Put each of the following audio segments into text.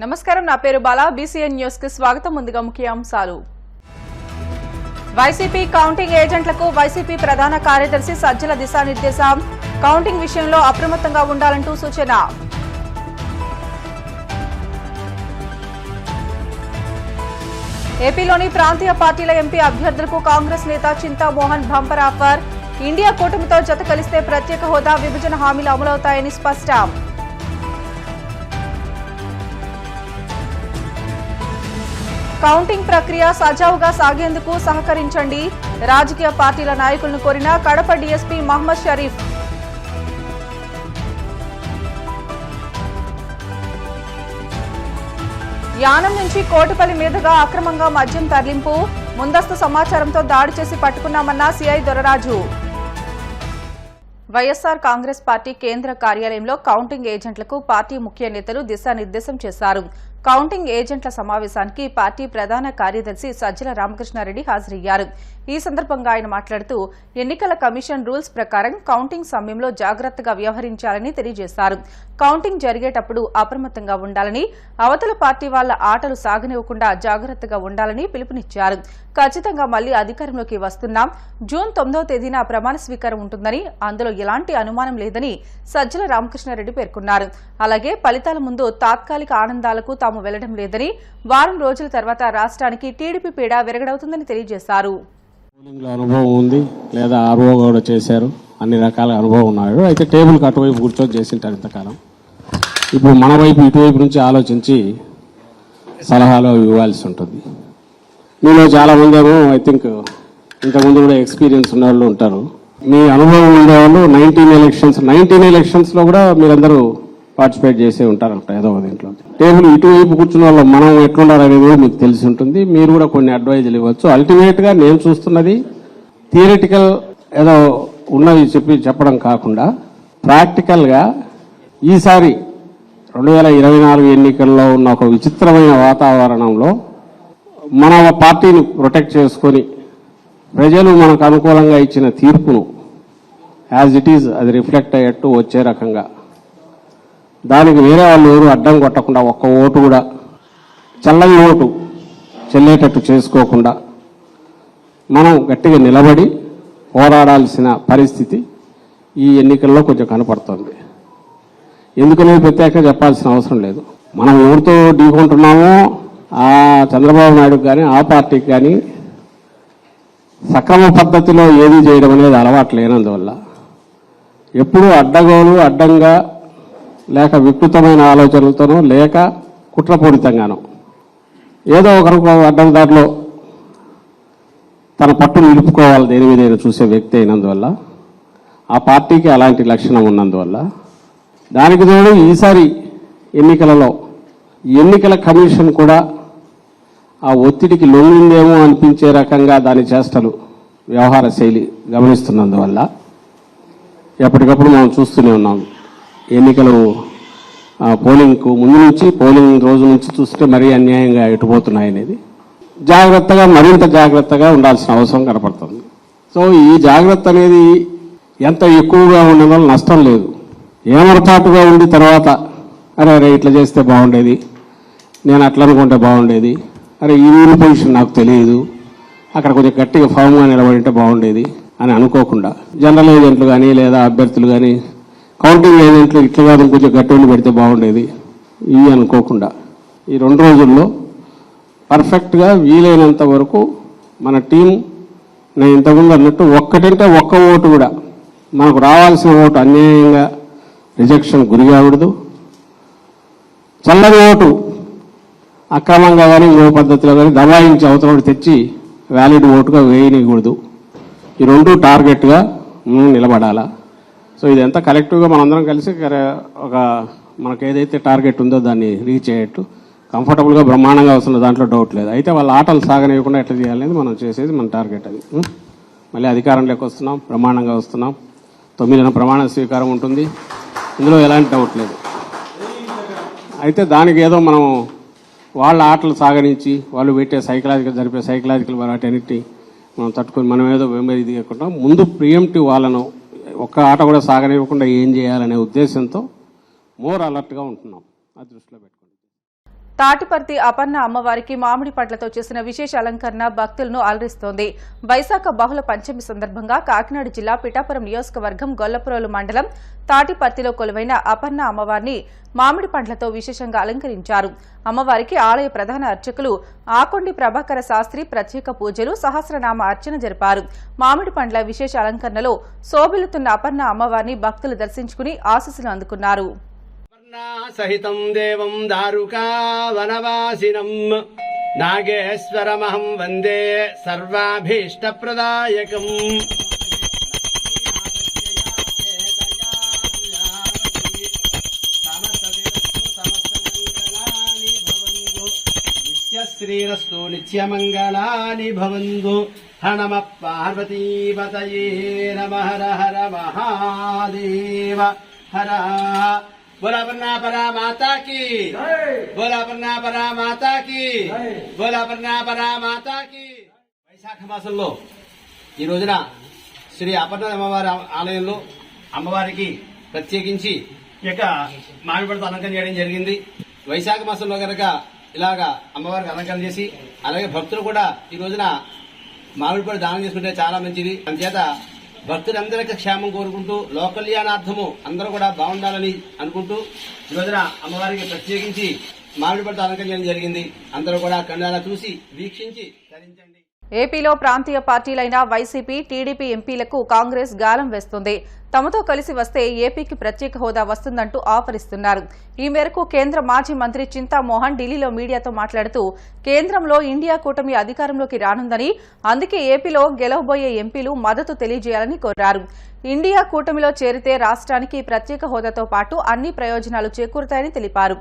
నమస్కారం, నా పేరు బాలా. బీసీఎన్ న్యూస్ కి స్వాగతం. ముందుగా ముఖ్య అంశాలు. వైసీపీ కౌంటింగ్ ఏజెంట్లకు వైసీపీ ప్రధాన కార్యదర్శి సజ్జల దిశానిర్దేశం. కౌంటింగ్ విషయంలో అప్రమత్తంగా ఉండాలంటూ సూచన. ఏపీలోని ప్రాంతీయ పార్టీల ఎంపీ అభ్యర్థులకు కాంగ్రెస్ నేత చింతామోహన్ బంపర్ ఆఫర్. ఇండియా కూటమితో జత కలిస్తే ప్రత్యేక హోదా, విభజన హామీలు అమలవుతాయని స్పష్టం. కౌంటింగ్ ప్రక్రియ సజావుగా సాగేందుకు సహకరించండి. రాజకీయ పార్టీల నాయకులను కోరిన కడప డీఎస్పీ మహమ్మద్ షరీఫ్. యానం నుంచి కోటిపల్లి మీదుగా అక్రమంగా మద్యం తరలింపు. ముందస్తు సమాచారంతో దాడి చేసి పట్టుకున్నామన్న సీఐ దొరరాజు. వైఎస్సార్ కాంగ్రెస్ పార్టీ కేంద్ర కార్యాలయంలో కౌంటింగ్ ఏజెంట్లకు పార్టీ ముఖ్య నేతలు దిశానిర్దేశం చేశారు. కౌంటింగ్ ఏజెంట్ల సమావేశానికి పార్టీ ప్రధాన కార్యదర్శి సజ్జల రామకృష్ణారెడ్డి హాజరయ్యారు. ఈ సందర్భంగా ఆయన మాట్లాడుతూ ఎన్నికల కమిషన్ రూల్స్ ప్రకారం కౌంటింగ్ సమయంలో జాగ్రత్తగా వ్యవహరించాలని తెలియజేశారు. కౌంటింగ్ జరిగేటప్పుడు అప్రమత్తంగా ఉండాలని, అవతల పార్టీ వాళ్ల ఆటలు సాగనివ్వకుండా జాగ్రత్తగా ఉండాలని పిలుపునిచ్చారు. ఖచ్చితంగా మళ్లీ అధికారంలోకి వస్తున్నాం. జూన్ 9వ తేదీన ప్రమాణ స్వీకారం ఉంటుందని, అందులో ఎలాంటి అనుమానం లేదని సజ్జల రామకృష్ణారెడ్డి పేర్కొన్నారు. అలాగే ఫలితాల ముందు తాత్కాలిక ఆనందాలకు తాము వెళ్లడం లేదని, వారం రోజుల తర్వాత రాష్ట్రానికి టీడీపీ పీడ విరగడవుతుందని తెలియజేశారు. అనుభవం ఉంది, లేదా ఆర్ఓ కూడా చేశారు, అన్ని రకాల అనుభవం ఉన్నాడు. అయితే టేబుల్కి అటువైపు కూర్చొని చేసింటారు ఇంతకాలం. ఇప్పుడు మన వైపు ఇటువైపు నుంచి ఆలోచించి సలహాలు ఇవ్వాల్సి ఉంటుంది. మీలో చాలా మంది ఏమో ఐ థింక్ ఇంతకుముందు కూడా ఎక్స్పీరియన్స్ ఉన్న వాళ్ళు ఉంటారు. మీ అనుభవం ఉండేవాళ్ళు 19 ఎలక్షన్స్లో కూడా మీరందరూ పార్టిసిపేట్ చేసే ఉంటారంట ఏదో ఒక దీంట్లో. టేబుల్ ఇటువైపు కూర్చున్న వాళ్ళు మనం ఎట్లుండారు అనేది కూడా మీకు తెలిసి ఉంటుంది. మీరు కూడా కొన్ని అడ్వైజులు ఇవ్వచ్చు. అల్టిమేట్గా నేను చూస్తున్నది థియరిటికల్ ఏదో ఉన్నది చెప్పడం కాకుండా ప్రాక్టికల్గా ఈసారి 2024 ఎన్నికల్లో ఉన్న ఒక విచిత్రమైన వాతావరణంలో మన పార్టీని ప్రొటెక్ట్ చేసుకొని ప్రజలు మనకు అనుకూలంగా ఇచ్చిన తీర్పును యాజ్ ఇట్ ఈజ్ అది రిఫ్లెక్ట్ అయ్యేట్టు వచ్చే రకంగా, దానికి వేరే వాళ్ళు ఎవరు అడ్డం కొట్టకుండా, ఒక్క ఓటు కూడా చల్లని ఓటు చెల్లేటట్టు చేసుకోకుండా మనం గట్టిగా నిలబడి పోరాడాల్సిన పరిస్థితి ఈ ఎన్నికల్లో కొంచెం కనపడుతుంది. ఎందుకనే ప్రత్యేకంగా చెప్పాల్సిన అవసరం లేదు. మనం ఎవరితో ఢీకొంటున్నామో ఆ చంద్రబాబు నాయుడుకి కానీ ఆ పార్టీకి కానీ సక్రమ పద్ధతిలో ఏది చేయడం అనేది అలవాటు లేనందువల్ల ఎప్పుడూ అడ్డంగా లేక వికృతమైన ఆలోచనలతోనో లేక కుట్రపూరితంగానో ఏదో ఒకరికి అడ్డం దారిలో తన పట్టు నిలుపుకోవాలి దేని మీద చూసే వ్యక్తి అయినందువల్ల, ఆ పార్టీకి అలాంటి లక్షణం ఉన్నందువల్ల, దానికి తోడు ఈసారి ఎన్నికలలో ఎన్నికల కమిషన్ కూడా ఆ ఒత్తిడికి లొంగిందేమో అనిపించే రకంగా దాని చేష్టలు, వ్యవహార శైలి గమనిస్తున్నందువల్ల ఎప్పటికప్పుడు మనం చూస్తూనే ఉన్నాం. ఎన్నికలు పోలింగ్కు ముందు నుంచి, పోలింగ్ రోజు నుంచి చూస్తే మరీ అన్యాయంగా ఎటుపోతున్నాయనేది మరింత జాగ్రత్తగా ఉండాల్సిన అవసరం కనపడుతుంది. సో ఈ జాగ్రత్త అనేది ఎంత ఎక్కువగా ఉండడం వల్ల నష్టం లేదు. ఏమరపాటుగా ఉండి తర్వాత అరే ఇట్లా చేస్తే బాగుండేది, నేను అట్లా అనుకుంటే బాగుండేది, అరే ఈ ఊరి పొజిషన్ నాకు తెలియదు, అక్కడ కొంచెం గట్టిగా ఫామ్గా నిలబడింటే బాగుండేది అని అనుకోకుండా, జనరల్ ఏజెంట్లు కానీ లేదా అభ్యర్థులు కానీ కౌంటింగ్ ఏజెంట్లు ఇట్లా కాదు కొంచెం గట్టి పెడితే బాగుండేది ఇవి అనుకోకుండా ఈ 2 రోజుల్లో పర్ఫెక్ట్గా వీలైనంత వరకు మన టీం, నేను ఇంతకుముందు అన్నట్టు ఒక్కటంటే ఒక్క ఓటు కూడా మనకు రావాల్సిన ఓటు అన్యాయంగా రిజెక్షన్ గురి కాకూడదు, చల్లని ఓటు అక్రమంగా కానీ ఇంకో పద్ధతిలో కానీ దబాయించి అవతల తెచ్చి వ్యాలిడ్ ఓటుగా వేయనీయకూడదు. ఈ 2 టార్గెట్గా నిలబడాలా. సో ఇదంతా కలెక్టివ్గా మనందరం కలిసి ఒక మనకు ఏదైతే టార్గెట్ ఉందో దాన్ని రీచ్ అయ్యేట్టు కంఫర్టబుల్గా బ్రహ్మాండంగా వస్తున్న దాంట్లో డౌట్ లేదు. అయితే వాళ్ళ ఆటలు సాగనివ్వకుండా ఎట్లా చేయాలనేది మనం చేసేది మన టార్గెట్. అది మళ్ళీ అధికారంలోకి వస్తున్నాం, బ్రహ్మాండంగా వస్తున్నాం. 9న ప్రమాణ స్వీకారం ఉంటుంది, ఇందులో ఎలాంటి డౌట్ లేదు. అయితే దానికి ఏదో మనం వాళ్ళ ఆటలు సాగనించి వాళ్ళు పెట్టే జరిపే సైకలాజికల్ వాటన్నిటి మనం తట్టుకొని మనం ఏదో వెంబడి దిగకుండా ముందు ప్రియంటివ్ వాళ్ళను ఒక్క ఆట కూడా సాగనివ్వకుండా ఏం చేయాలనే ఉద్దేశంతో మోర్ అలర్ట్గా ఉంటున్నాం. అది దృష్టిలో పెట్టుకోండి. తాటిపర్తి అపర్ణ అమ్మవారికి మామిడి పండ్లతో చేసిన విశేష అలంకరణ భక్తులను అలరిస్తోంది. వైశాఖ బహుళ పంచమి సందర్భంగా కాకినాడ జిల్లా పిఠాపురం నియోజకవర్గం గొల్లపురోలు మండలం తాటిపర్తిలో కొలువైన అపర్ణ అమ్మవారిని మామిడి పండ్లతో విశేషంగా అలంకరించారు. అమ్మవారికి ఆలయ ప్రధాన అర్చకులు ఆకొండి ప్రభాకర శాస్త్రి ప్రత్యేక పూజలు, సహస్రనామ అర్చన జరిపారు. మామిడి పండ్ల విశేష అలంకరణలో శోభిల్లుతున్న అపర్ణ అమ్మవారిని భక్తులు దర్శించుకుని ఆశీస్సులు అందుకున్నారు. సహితం దేవం దారుకా వనవాసినం నాగేశ్వరమహం వందే సర్వాభీష్టప్రదాయకం. నిత్యశ్రీరస్తు నిత్యమంగళాని భవంతు. హనమ పార్వతీపతయే నమః. హర హర మహాదేవ హర. बोला पन्ना परा माता की, बोला पन्ना परा माता की, बोला पन्ना परा माता की. వైశాఖ మాసంలో ఈ రోజున శ్రీ అపర్ణ అమ్మవారి ఆలయంలో అమ్మవారికి ప్రత్యేకించి ఇక మామిడిపళ్ళతో అలంకరణ చేయడం జరిగింది. వైశాఖ మాసంలో కనుక ఇలాగా అమ్మవారికి అలంకరణ చేసి అలాగే భక్తులు కూడా ఈ రోజున మామిడిపళ్ళు దానం చేసుకుంటే చాలా మంచిది. అందుచేత భక్తులందరికీ క్షేమం కోరుకుంటూ లోక కళ్యాణార్థము అందరూ కూడా బాగుండాలని అనుకుంటూ ఈ రోజున అమ్మవారికి ప్రత్యేకించి మామిడి పళ్ళతో అలంకరణ చేయడం జరిగింది. అందరూ కూడా కళ్ళారా చూసి వీక్షించి ధరించండి. ఏపీలో ప్రాంతీయ పార్టీలైన వైసీపీ, టీడీపీ ఎంపీలకు కాంగ్రెస్ గాలం వేస్తోంది. తమతో కలిసి వస్తే ఏపీకి ప్రత్యేక హోదా వస్తుందంటూ ఆఫర్ ఇస్తున్నారు. ఈ మేరకు కేంద్ర మాజీ మంత్రి చింతామోహన్ ఢిల్లీలో మీడియాతో మాట్లాడుతూ కేంద్రంలో ఇండియా కూటమి అధికారంలోకి రానుందని, అందుకే ఏపీలో గెలవబోయే ఎంపీలు మద్దతు తెలియజేయాలని కోరారు. ఇండియా కూటమిలో చేరితే రాష్ట్రానికి ప్రత్యేక హోదాతో పాటు అన్ని ప్రయోజనాలు చేకూరుతాయని తెలిపారు.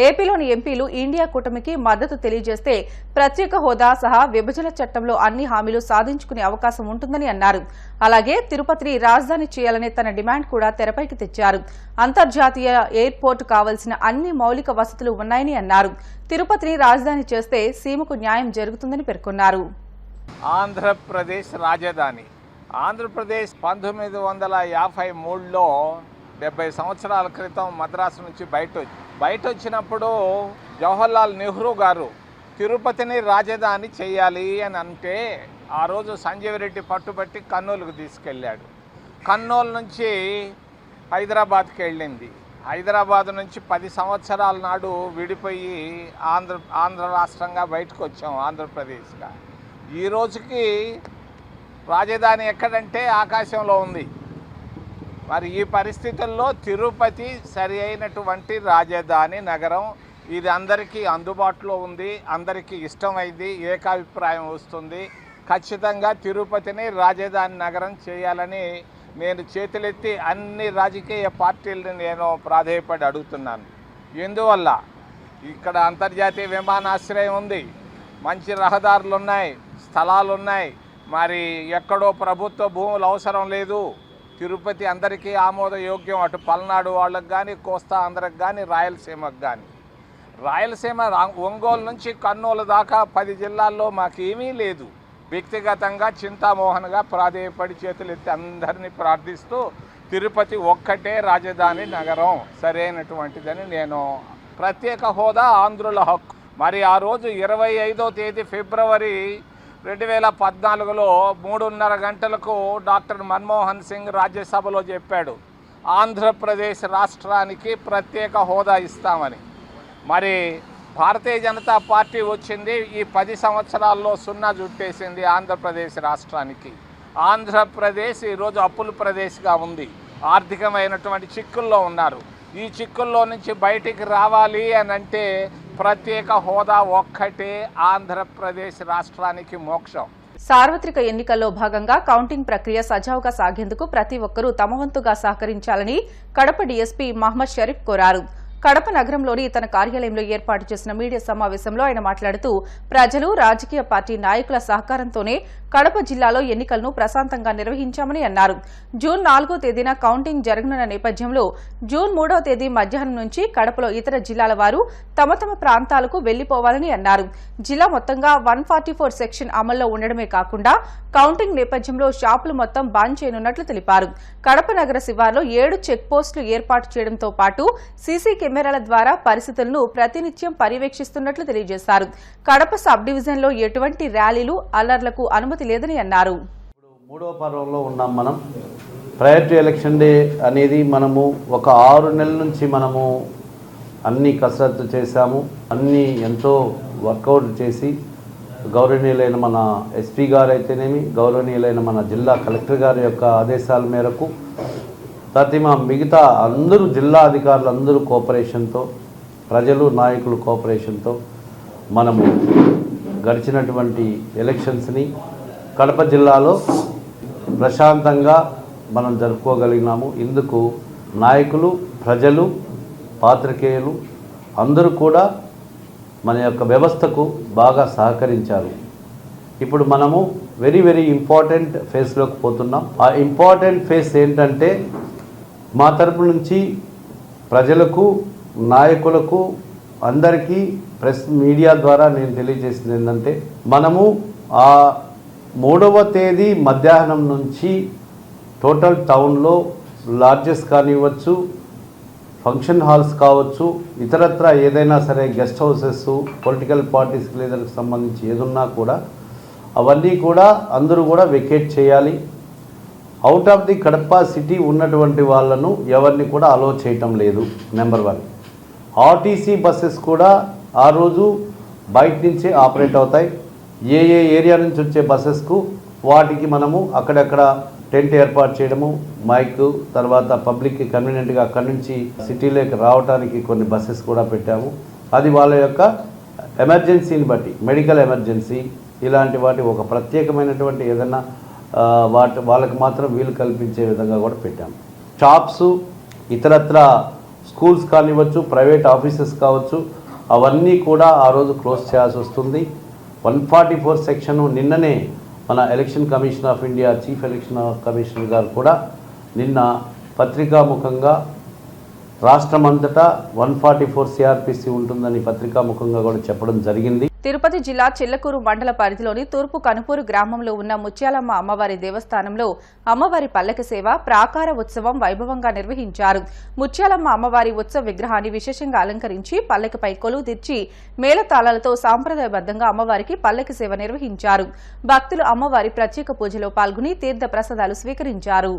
ఏపీలోని ఎంపీలు ఇండియా కూటమికి మద్దతు తెలియజేస్తే ప్రత్యేక హోదా సహా విభజన చట్టంలో అన్ని హామీలు సాధించుకునే అవకాశం ఉంటుందని అన్నారు. అలాగే తిరుపతిని రాజధాని చేయాలనే తన డిమాండ్ కూడా తెరపైకి తెచ్చారు. అంతర్జాతీయ ఎయిర్పోర్టు కావాల్సిన అన్ని మౌలిక వసతులు ఉన్నాయని అన్నారు. తిరుపతిని రాజధాని చేస్తే సీమకు న్యాయం జరుగుతుందని పేర్కొన్నారు. ఆంధ్రప్రదేశ్ రాజధాని ఆంధ్రప్రదేశ్ 1953లో 70 సంవత్సరాల క్రితం మద్రాసు నుంచి బయట వచ్చినప్పుడు జవహర్లాల్ నెహ్రూ గారు తిరుపతిని రాజధాని చేయాలి అని అంటే ఆ రోజు సంజీవ్ రెడ్డి పట్టుబట్టి కర్నూలుకు తీసుకెళ్ళాడు. కర్నూలు నుంచి హైదరాబాద్కి వెళ్ళింది. హైదరాబాద్ నుంచి 10 సంవత్సరాల నాడు విడిపోయి ఆంధ్ర రాష్ట్రంగా బయటకు వచ్చాం, ఆంధ్రప్రదేశ్గా. ఈ రోజుకి రాజధాని ఎక్కడంటే ఆకాశంలో ఉంది. మరి ఈ పరిస్థితుల్లో తిరుపతి సరి అయినటువంటి రాజధాని నగరం. ఇది అందరికీ అందుబాటులో ఉంది, అందరికీ ఇష్టమైంది, ఏకాభిప్రాయం వస్తుంది. ఖచ్చితంగా తిరుపతిని రాజధాని నగరం చేయాలని నేను చేతులెత్తి అన్ని రాజకీయ పార్టీలను నేను ప్రాధేయపడి అడుగుతున్నాను. ఎందువల్ల ఇక్కడ అంతర్జాతీయ విమానాశ్రయం ఉంది, మంచి రహదారులు ఉన్నాయి, స్థలాలు ఉన్నాయి. మరి ఎక్కడో ప్రభుత్వ భూములు అవసరం లేదు. తిరుపతి అందరికీ ఆమోదయోగ్యం. అటు పల్నాడు వాళ్ళకు కానీ, కోస్తా ఆంధ్రకు కానీ, రాయలసీమకు కానీ. రాయలసీమ ఒంగోలు నుంచి కర్నూలు దాకా 10 జిల్లాల్లో మాకేమీ లేదు. వ్యక్తిగతంగా చింతామోహన్గా ప్రాధేయపడి చేతులెత్తి అందరినీ ప్రార్థిస్తూ తిరుపతి ఒక్కటే రాజధాని నగరం సరైనటువంటిదని నేను. ప్రత్యేక హోదా ఆంధ్రుల హక్కు. మరి ఆ రోజు 25వ తేదీ ఫిబ్రవరి 2014లో 3:30 గంటలకు డాక్టర్ మన్మోహన్ సింగ్ రాజ్యసభలో చెప్పాడు, ఆంధ్రప్రదేశ్ రాష్ట్రానికి ప్రత్యేక హోదా ఇస్తామని. మరి భారతీయ జనతా పార్టీ వచ్చింది, ఈ 10 సంవత్సరాల్లో సున్నా జుట్టేసింది ఆంధ్రప్రదేశ్ రాష్ట్రానికి. ఆంధ్రప్రదేశ్ ఈరోజు అప్పుల ప్రదేశ్గా ఉంది, ఆర్థికమైనటువంటి చిక్కుల్లో ఉన్నారు. ఈ చిక్కుల్లో నుంచి బయటికి రావాలి అని అంటే ప్రత్యేక హోదా ఒక్కటే ఆంధ్రప్రదేశ్ రాష్ట్రానికి మోక్షం. సార్వత్రిక ఎన్నికల్లో భాగంగా కౌంటింగ్ ప్రక్రియ సజావుగా సాగేందుకు ప్రతి ఒక్కరూ తమ వంతుగా సహకరించాలని కడప డీఎస్పీ మహ్మద్ షరీఫ్ కోరారు. కడప నగరంలోని తన కార్యాలయంలో ఏర్పాటు చేసిన మీడియా సమావేశంలో ఆయన మాట్లాడుతూ ప్రజలు, రాజకీయ పార్టీ నాయకుల సహకారంతోనే కడప జిల్లాలో ఎన్నికలను ప్రశాంతంగా నిర్వహించామని అన్నారు. జూన్ 4వ తేదీన కౌంటింగ్ జరగనున్న నేపథ్యంలో జూన్ 3వ తేదీ మధ్యాహ్నం నుంచి కడపలో ఇతర జిల్లాల వారు తమ తమ ప్రాంతాలకు వెళ్లిపోవాలని అన్నారు. జిల్లా మొత్తంగా 144 సెక్షన్ అమల్లో ఉండడమే కాకుండా కౌంటింగ్ నేపథ్యంలో షాపులు మొత్తం బంద్ చేయనున్నట్లు తెలిపారు. కడప నగర శివార్లో 7 చెక్ పోస్టులు ఏర్పాటు చేయడంతో పాటు సీసీ కెమెరాల ద్వారా పరిస్థితులను ప్రతినిత్యం పర్యవేక్షిస్తున్నట్లు తెలియజేశారు. కడప సబ్ డివిజన్లో ఎటువంటి ర్యాలీలు, అల్లర్లకు అనుమతి లేదని అన్నారు. మూడవ పర్వంలో ఉన్నాం. మనం ప్రయర్ టు ఎలక్షన్ డే అనేది మనము ఒక 6 నెలల నుంచి మనము అన్ని కసరత్తు చేశాము. అన్నీ ఎంతో వర్కౌట్ చేసి గౌరవనీయులైన మన ఎస్పీ గారు అయితేనేమి, గౌరవనీయులైన మన జిల్లా కలెక్టర్ గారి యొక్క ఆదేశాల మేరకు మిగతా అందరూ జిల్లా అధికారులు అందరూ కోఆపరేషన్తో, ప్రజలు నాయకులు కోఆపరేషన్తో మనము గడిచినటువంటి ఎలక్షన్స్ని కడప జిల్లాలో ప్రశాంతంగా మనం జరుపుకోగలిగినాము. ఇందుకు నాయకులు, ప్రజలు, పాత్రికేయులు అందరూ కూడా మన యొక్క వ్యవస్థకు బాగా సహకరించారు. ఇప్పుడు మనము వెరీ వెరీ ఇంపార్టెంట్ ఫేజ్లోకి పోతున్నాం. ఆ ఇంపార్టెంట్ ఫేజ్ ఏంటంటే మా తరపు నుంచి ప్రజలకు, నాయకులకు, అందరికీ ప్రెస్ మీడియా ద్వారా నేను తెలియజేసింది ఏంటంటే మనము ఆ 3వ తేదీ మధ్యాహ్నం నుంచి టోటల్ టౌన్లో లాడ్జెస్ కానివ్వచ్చు, ఫంక్షన్ హాల్స్ కావచ్చు, ఇతరత్ర ఏదైనా సరే గెస్ట్ హౌసెస్, పొలిటికల్ పార్టీస్ లీడర్కి సంబంధించి ఏదున్నా కూడా అవన్నీ కూడా అందరూ కూడా వెకేట్ చేయాలి. Out of the Kadapa city ఉన్నటువంటి వాళ్ళను ఎవరిని కూడా అలో చేయటం లేదు. నెంబర్ 1. ఆర్టీసీ బస్సెస్ కూడా ఆ రోజు బయట నుంచే ఆపరేట్ అవుతాయి. ఏ ఏరియా నుంచి వచ్చే బస్సెస్కు వాటికి మనము అక్కడక్కడ టెంట్ ఏర్పాటు చేయడము, మైక్, తర్వాత పబ్లిక్కి కన్వీనియంట్గా అక్కడి నుంచి సిటీలోకి రావడానికి కొన్ని బస్సెస్ కూడా పెట్టాము. అది వాళ్ళ యొక్క ఎమర్జెన్సీని బట్టి, మెడికల్ ఎమర్జెన్సీ ఇలాంటి వాటి ఒక ప్రత్యేకమైనటువంటి ఏదైనా వాళ్ళకి మాత్రం వీలు కల్పించే విధంగా కూడా పెట్టాము. షాప్స్, ఇతరత్ర స్కూల్స్ కానివ్వచ్చు, ప్రైవేట్ ఆఫీసెస్ కావచ్చు, అవన్నీ కూడా ఆ రోజు క్లోజ్ చేయాల్సి వస్తుంది. 144 సెక్షన్ నిన్ననే మన election commission of India chief election commissioner గారు కూడా నిన్న పత్రికాముఖంగా రాష్ట్రమంతటా 144 సిఆర్పిసి ఉంటుందని పత్రికాముఖంగా కూడా చెప్పడం జరిగింది. తిరుపతి జిల్లా చిల్లకూరు మండల పరిధిలోని తూర్పు కనుపూరు గ్రామంలో ఉన్న ముత్యాలమ్మ అమ్మవారి దేవస్థానంలో అమ్మవారి పల్లకి సేవ, ప్రాకార ఉత్సవం వైభవంగా నిర్వహించారు. ముత్యాలమ్మ అమ్మవారి ఉత్సవ విగ్రహాన్ని విశేషంగా అలంకరించి పల్లకిపై కొలువు తీర్చి మేళతాళాలతో సాంప్రదాయబద్దంగా అమ్మవారికి పల్లకి సేవ నిర్వహించారు. భక్తులు అమ్మవారి ప్రత్యేక పూజలో పాల్గొని తీర్థ ప్రసాదాలు స్వీకరించారు.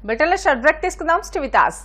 బిటల షార్ట్ బ్రేక్ తీసుకుందాం. స్టివితాస్